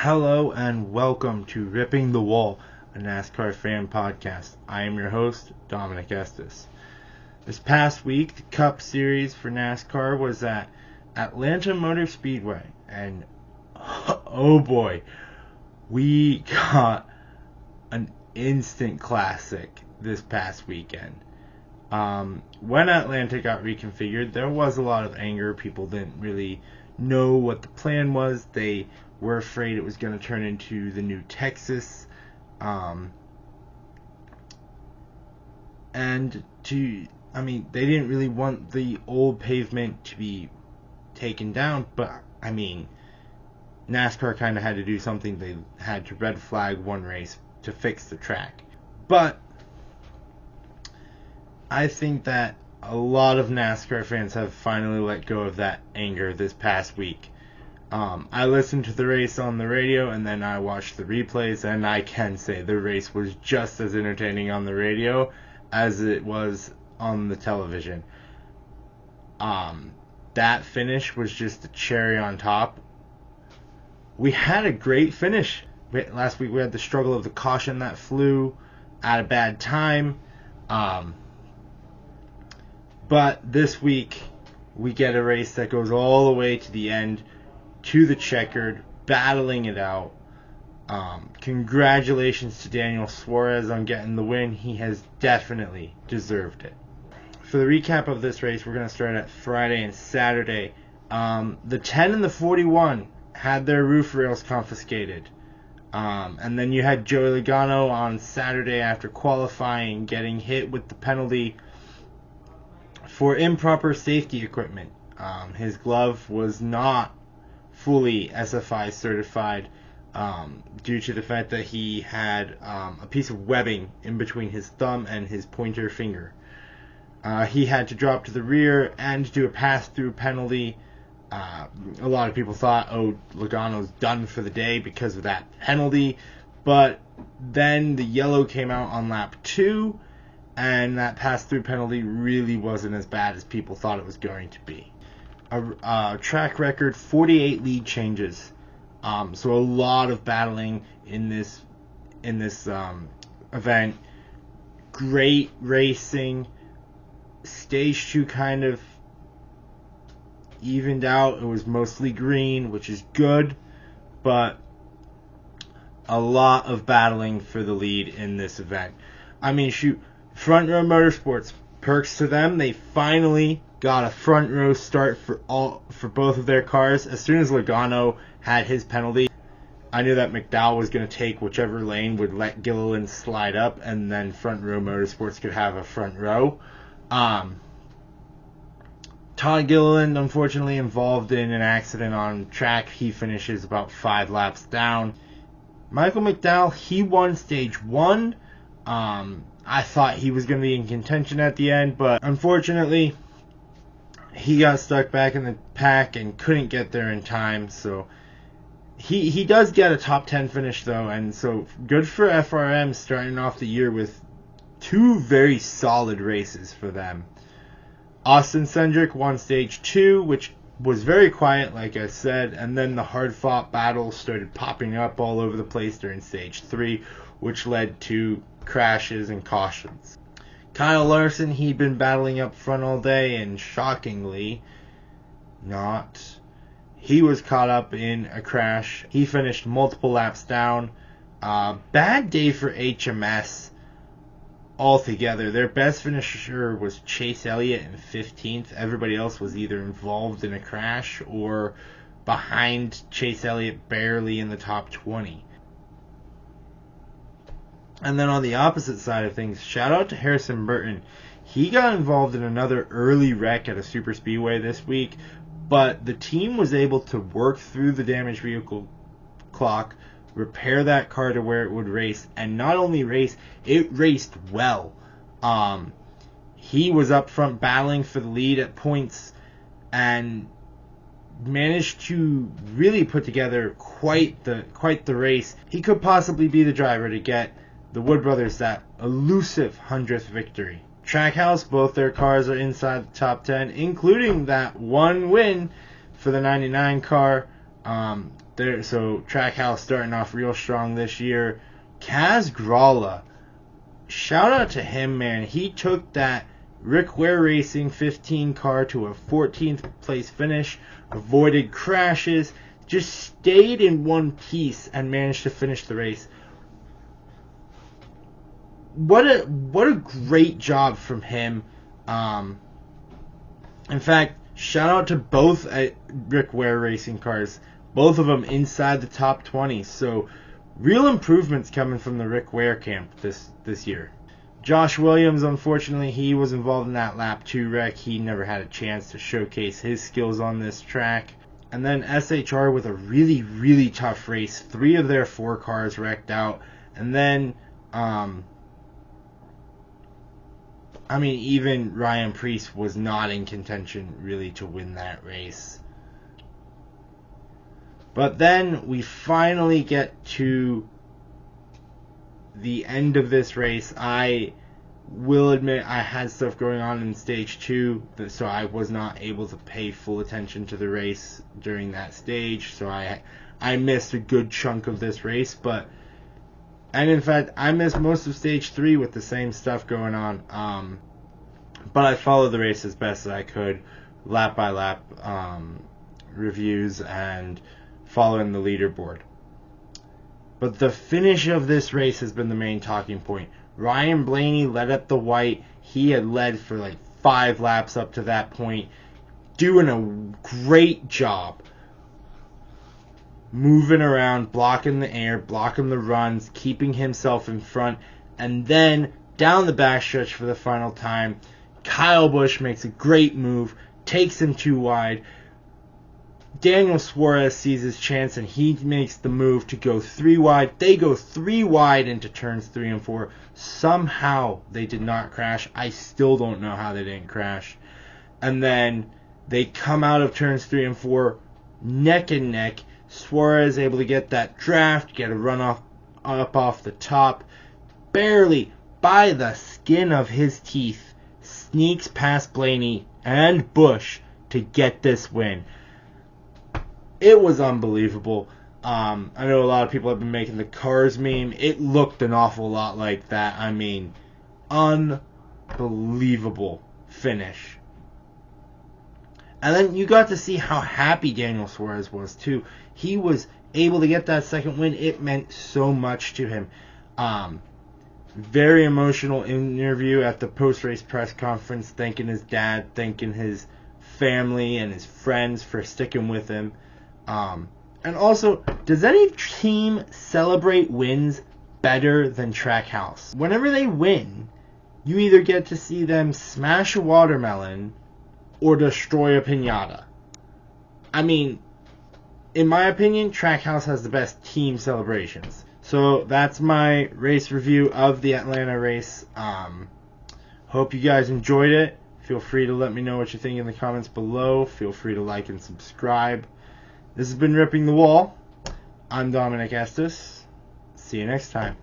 Hello and welcome to Ripping the Wall, a NASCAR fan podcast. I am your host, Dominic Estes. This past week, the Cup Series for NASCAR was at Atlanta Motor Speedway, and oh boy, we got an instant classic this past weekend. When Atlanta got reconfigured, there was a lot of anger. People didn't really know what the plan was. They were afraid it was going to turn into the new Texas. They didn't really want the old pavement to be taken down, but NASCAR kind of had to do something. They had to red flag one race to fix the track. But I think that a lot of NASCAR fans have finally let go of that anger this past week. I listened to the race on the radio and then I watched the replays, and I can say the race was just as entertaining on the radio as it was on the television. That finish was just a cherry on top. We had a great finish. Last week we had the struggle of the caution that flew at a bad time. But this week we get a race that goes all the way to the end, to the checkered, battling it out. Congratulations to Daniel Suarez on getting the win. He has definitely deserved it. For the recap of this race, we're going to start at Friday and Saturday. The 10 and the 41 had their roof rails confiscated. And then you had Joey Logano on Saturday after qualifying, getting hit with the penalty for improper safety equipment. His glove was not fully SFI certified due to the fact that he had a piece of webbing in between his thumb and his pointer finger. He had to drop to the rear and do a pass-through penalty. A lot of people thought, Logano's done for the day because of that penalty. But then the yellow came out on lap 2, and that pass-through penalty really wasn't as bad as people thought it was going to be. A track record, 48 lead changes. So a lot of battling in this event. Great racing. Stage 2 kind of evened out. It was mostly green, which is good, but a lot of battling for the lead in this event. Front Row Motorsports, perks to them. They finally got a front row start for both of their cars. As soon as Logano had his penalty, I knew that McDowell was going to take whichever lane would let Gilliland slide up, and then Front Row Motorsports could have a front row. Todd Gilliland, unfortunately, involved in an accident on track. He finishes about 5 laps down. Michael McDowell, he won stage 1. I thought he was going to be in contention at the end, but unfortunately, he got stuck back in the pack and couldn't get there in time. So he does get a top 10 finish, though, and so good for FRM starting off the year with 2 very solid races for them. Austin Cindric won stage 2, which was very quiet, like I said, and then the hard-fought battles started popping up all over the place during stage 3, which led to crashes and cautions. Kyle Larson, he'd been battling up front all day, and shockingly, he was caught up in a crash. He finished multiple laps down. Bad day for HMS altogether. Their best finisher was Chase Elliott in 15th. Everybody else was either involved in a crash or behind Chase Elliott, barely in the top 20. And then on the opposite side of things, shout out to Harrison Burton. He got involved in another early wreck at a super speedway this week, but the team was able to work through the damaged vehicle clock, repair that car to where it would race, and not only race, it raced well. He was up front battling for the lead at points and managed to really put together quite the race. He could possibly be the driver to get the Wood Brothers that elusive 100th victory. Trackhouse, both their cars are inside the top 10, including that one win for the 99 car. So Trackhouse starting off real strong this year. Kaz Gralla, shout out to him, man. He took that Rick Ware Racing 15 car to a 14th place finish, avoided crashes, just stayed in one piece and managed to finish the race. What a great job from him. In fact, shout out to both Rick Ware Racing cars. Both of them inside the top 20. So real improvements coming from the Rick Ware camp this year. Josh Williams, unfortunately, he was involved in that lap 2 wreck. He never had a chance to showcase his skills on this track. And then SHR with a really, really tough race. 3 of their 4 cars wrecked out. And then, even Ryan Preece was not in contention really to win that race. But then we finally get to the end of this race. I will admit I had stuff going on in stage 2, so I was not able to pay full attention to the race during that stage. So I missed a good chunk of this race, and in fact I missed most of stage 3 with the same stuff going on. But I followed the race as best as I could, lap by lap reviews and following the leaderboard. But the finish of this race has been the main talking point. Ryan Blaney led up the white. He had led for like 5 laps up to that point, doing a great job moving around, blocking the air, blocking the runs, keeping himself in front. And then down the backstretch for the final time, Kyle Busch makes a great move, takes him too wide. Daniel Suarez sees his chance and he makes the move to go 3 wide. They go 3 wide into turns 3 and 4. Somehow they did not crash. I still don't know how they didn't crash. And then they come out of turns 3 and 4 neck and neck. Suarez able to get that draft, get a run up off the top. Barely, by the skin of his teeth, sneaks past Blaney and Busch to get this win. It was unbelievable. I know a lot of people have been making the Cars meme. It looked an awful lot like that. Unbelievable finish. And then you got to see how happy Daniel Suarez was too. He was able to get that second win. It meant so much to him. Very emotional interview at the post-race press conference, thanking his dad, thanking his family and his friends for sticking with him. And also, does any team celebrate wins better than Trackhouse? Whenever they win, you either get to see them smash a watermelon or destroy a piñata. In my opinion, Trackhouse has the best team celebrations. So that's my race review of the Atlanta race. Hope you guys enjoyed it. Feel free to let me know what you think in the comments below. Feel free to like and subscribe. This has been Ripping the Wall. I'm Dominic Estes. See you next time.